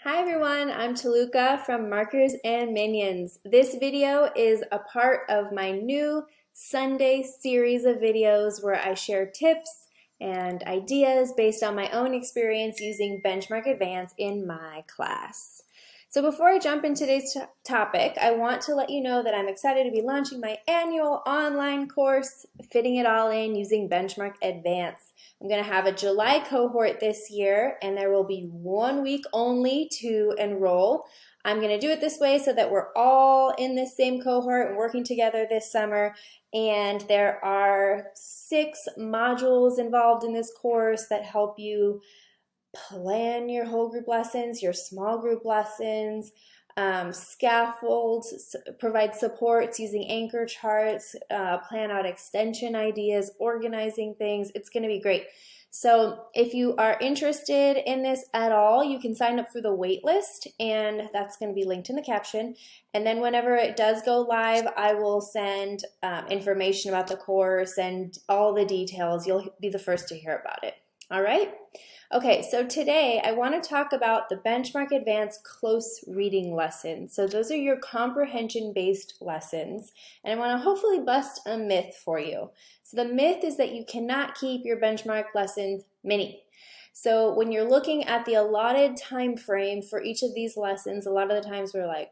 Hi everyone, I'm Taluka from Markers and Minions. This video is a part of my new Sunday series of videos where I share tips and ideas based on my own experience using Benchmark Advance in my class. So before I jump into today's topic, I want to let you know that I'm excited to be launching my annual online course, Fitting It All In using Benchmark Advance. I'm going to have a July cohort this year, and there will be 1 week only to enroll. I'm going to do it this way so that we're all in this same cohort and working together this summer. And there are 6 modules involved in this course that help you plan your whole group lessons, your small group lessons, scaffolds, provide supports using anchor charts, plan out extension ideas, organizing things. It's going to be great. So if you are interested in this at all, you can sign up for the wait list, and that's going to be linked in the caption. And then whenever it does go live, I will send information about the course and all the details. You'll be the first to hear about it. All right? Okay, so today I want to talk about the Benchmark Advance close reading lessons. So those are your comprehension-based lessons, and I want to hopefully bust a myth for you. So the myth is that you cannot keep your benchmark lessons mini. So when you're looking at the allotted time frame for each of these lessons, a lot of the times we're like,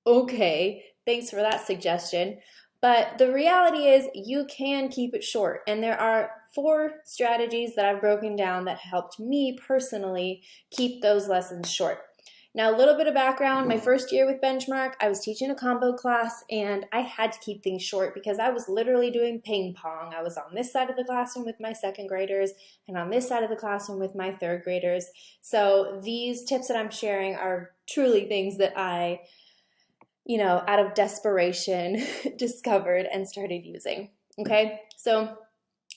okay, thanks for that suggestion. But the reality is you can keep it short, and there are 4 strategies that I've broken down that helped me personally keep those lessons short. Now, a little bit of background. My first year with Benchmark, I was teaching a combo class, and I had to keep things short because I was literally doing ping pong. I was on this side of the classroom with my 2nd graders and on this side of the classroom with my 3rd graders. So these tips that I'm sharing are truly things that I out of desperation discovered and started using. Okay, so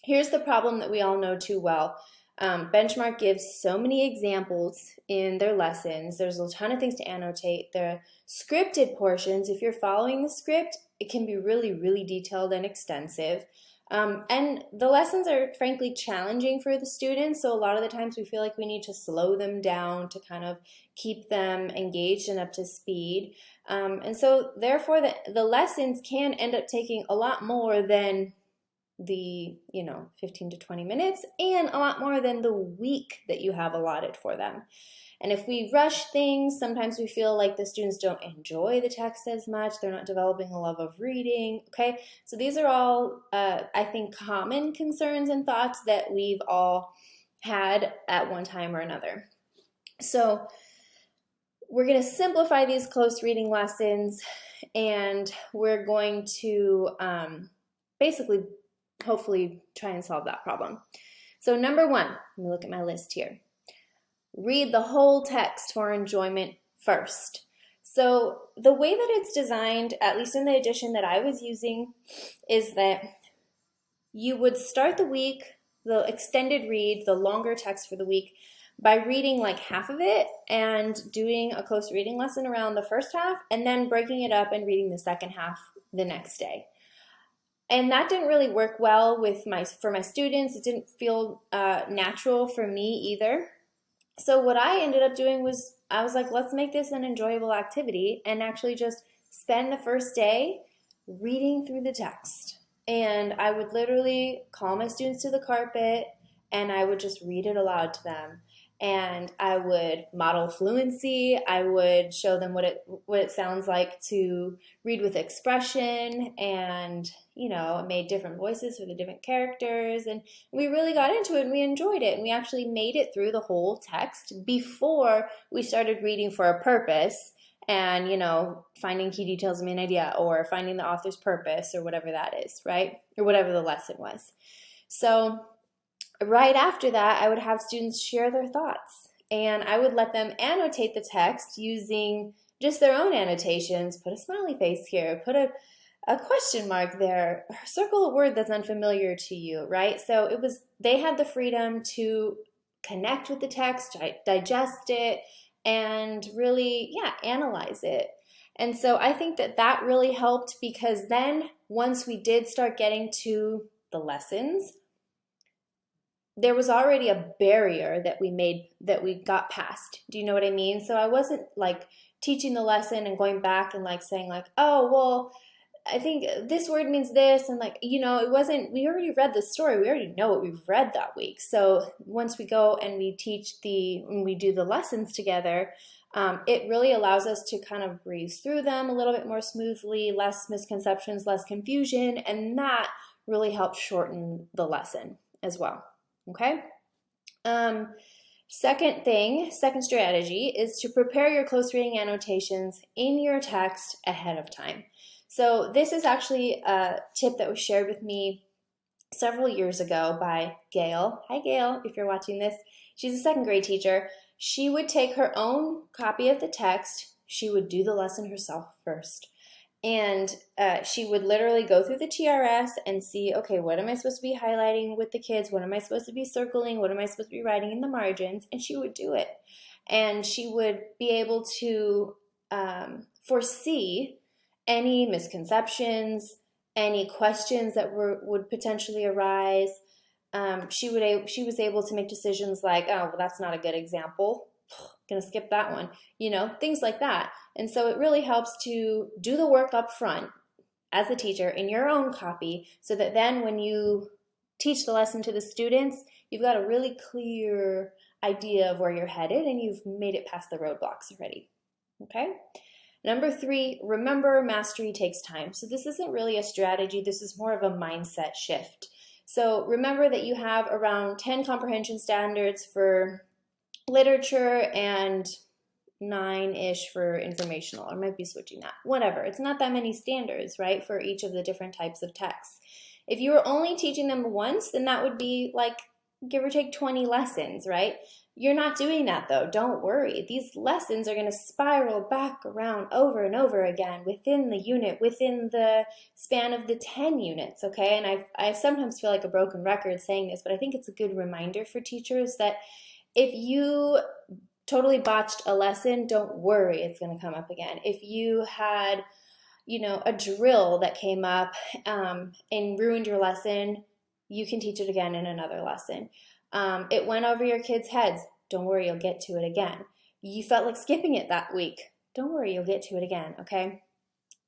here's the problem that we all know too well. Benchmark gives so many examples in their lessons. There's a ton of things to annotate. There are scripted portions. If you're following the script, it can be really, really detailed and extensive. And the lessons are frankly challenging for the students, so a lot of the times we feel like we need to slow them down to kind of keep them engaged and up to speed. And so therefore the lessons can end up taking a lot more than the 15 to 20 minutes and a lot more than the week that you have allotted for them. And if we rush things, sometimes we feel like the students don't enjoy the text as much. They're not developing a love of reading. Okay, so these are all, I think, common concerns and thoughts that we've all had at one time or another. So we're going to simplify these close reading lessons, and we're going to basically, hopefully, try and solve that problem. So number 1, let me look at my list here. Read the whole text for enjoyment first. So the way that it's designed, at least in the edition that I was using, is that you would start the week, the extended read, the longer text for the week, by reading like half of it and doing a close reading lesson around the first half, and then breaking it up and reading the second half the next day. And that didn't really work well for my students. It didn't feel natural for me either. So what I ended up doing was, I was like, let's make this an enjoyable activity and actually just spend the first day reading through the text. And I would literally call my students to the carpet and I would just read it aloud to them. And I would model fluency. I would show them what it sounds like to read with expression, and made different voices for the different characters, and we really got into it and we enjoyed it, and we actually made it through the whole text before we started reading for a purpose and finding key details of main idea or finding the author's purpose or whatever that is, right? Or whatever the lesson was. So right after that, I would have students share their thoughts, and I would let them annotate the text using just their own annotations. Put a smiley face here, put a question mark there, circle a word that's unfamiliar to you, right? So they had the freedom to connect with the text, digest it, and really, analyze it. And so I think that really helped, because then once we did start getting to the lessons, there was already a barrier that we made, that we got past. Do you know what I mean? So I wasn't like teaching the lesson and going back and like saying like, oh, well, I think this word means this, and like, you know, it wasn't, we already read the story. We already know what we've read that week. So once we go and we when we do the lessons together, it really allows us to kind of breeze through them a little bit more smoothly, less misconceptions, less confusion, and that really helps shorten the lesson as well. Okay? Second strategy is to prepare your close reading annotations in your text ahead of time. So this is actually a tip that was shared with me several years ago by Gail. Hi, Gail, if you're watching this. She's a second grade teacher. She would take her own copy of the text. She would do the lesson herself first. And she would literally go through the TRS and see, okay, what am I supposed to be highlighting with the kids? What am I supposed to be circling? What am I supposed to be writing in the margins? And she would do it. And she would be able to foresee any misconceptions, any questions that would potentially arise. She was able to make decisions like, oh, well, that's not a good example. Gonna skip that one, you know, things like that. And so it really helps to do the work up front as a teacher in your own copy, so that then when you teach the lesson to the students, you've got a really clear idea of where you're headed and you've made it past the roadblocks already. Okay? Number 3, remember, mastery takes time. So this isn't really a strategy, this is more of a mindset shift. So remember that you have around 10 comprehension standards for literature and 9-ish for informational, or might be switching that, whatever. It's not that many standards, right, for each of the different types of texts. If you were only teaching them once, then that would be like, give or take 20 lessons, right? You're not doing that though, don't worry. These lessons are going to spiral back around over and over again within the unit, within the span of the 10 units, okay? And I sometimes feel like a broken record saying this, but I think it's a good reminder for teachers that if you totally botched a lesson, don't worry, it's going to come up again. If you had, you know, a drill that came up and ruined your lesson, you can teach it again in another lesson. It went over your kids' heads. Don't worry, you'll get to it again. You felt like skipping it that week. Don't worry, you'll get to it again, okay?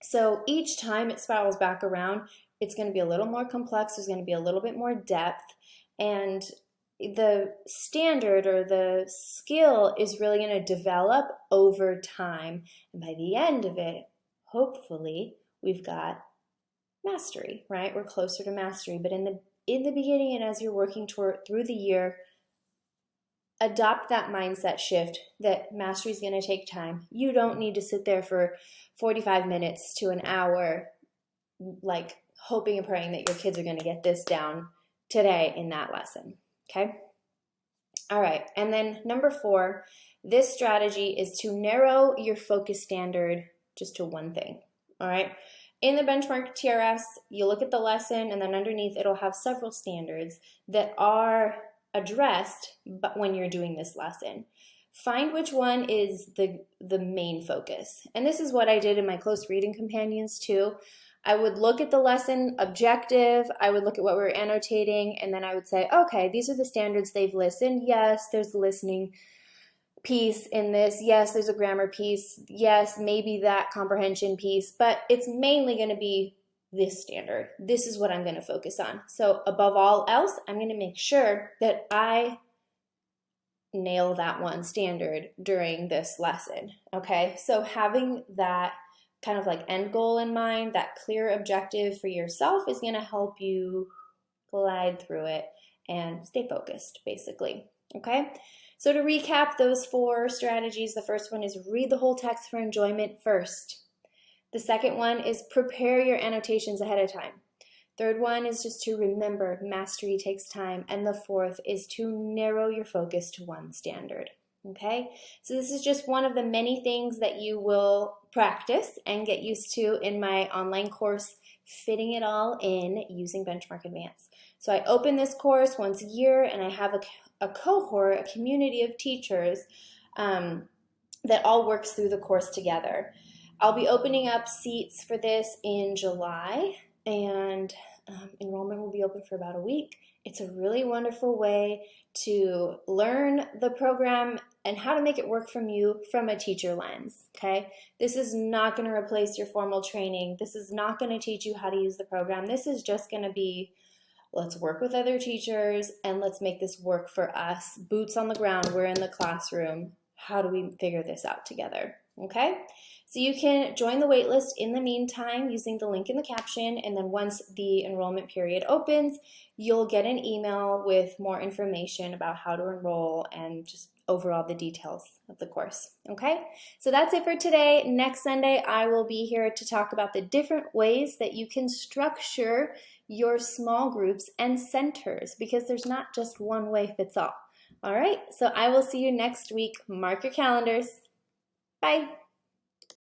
So each time it spirals back around, it's going to be a little more complex. There's going to be a little bit more depth. And the standard or the skill is really going to develop over time. And by the end of it, hopefully, we've got mastery, right? We're closer to mastery. But in the beginning and as you're working through the year, adopt that mindset shift that mastery is going to take time. You don't need to sit there for 45 minutes to an hour, like hoping and praying that your kids are going to get this down today in that lesson. Okay? All right. And then number 4, this strategy is to narrow your focus standard just to one thing. All right? In the benchmark TRS, you look at the lesson, and then underneath it'll have several standards that are addressed when you're doing this lesson. Find which one is the main focus. And this is what I did in my close reading companions too. I would look at the lesson objective, I would look at what we were annotating, and then I would say, okay, these are the standards they've listened. Yes, there's the listening piece in this. Yes, there's a grammar piece. Yes, maybe that comprehension piece, but it's mainly going to be this standard. This is what I'm going to focus on. So above all else, I'm going to make sure that I nail that one standard during this lesson. Okay, so having that kind of like end goal in mind, that clear objective for yourself is going to help you glide through it and stay focused, basically. Okay, so to recap those 4 strategies, the first one is read the whole text for enjoyment first. The second one is prepare your annotations ahead of time. Third one is just to remember mastery takes time. And the 4th is to narrow your focus to one standard. Okay, so this is just one of the many things that you will practice and get used to in my online course, Fitting It All In Using Benchmark Advanced. So I open this course once a year, and I have a cohort, a community of teachers that all works through the course together. I'll be opening up seats for this in July, and enrollment will be open for about a week. It's a really wonderful way to learn the program and how to make it work from you from a teacher lens, okay? This is not going to replace your formal training. This is not going to teach you how to use the program. This is just going to be, let's work with other teachers and let's make this work for us. Boots on the ground, we're in the classroom. How do we figure this out together, okay? So you can join the waitlist in the meantime using the link in the caption, and then once the enrollment period opens, you'll get an email with more information about how to enroll and just overall the details of the course, okay? So that's it for today. Next Sunday, I will be here to talk about the different ways that you can structure your small groups and centers, because there's not just one way fits all. All right, so I will see you next week. Mark your calendars. Bye.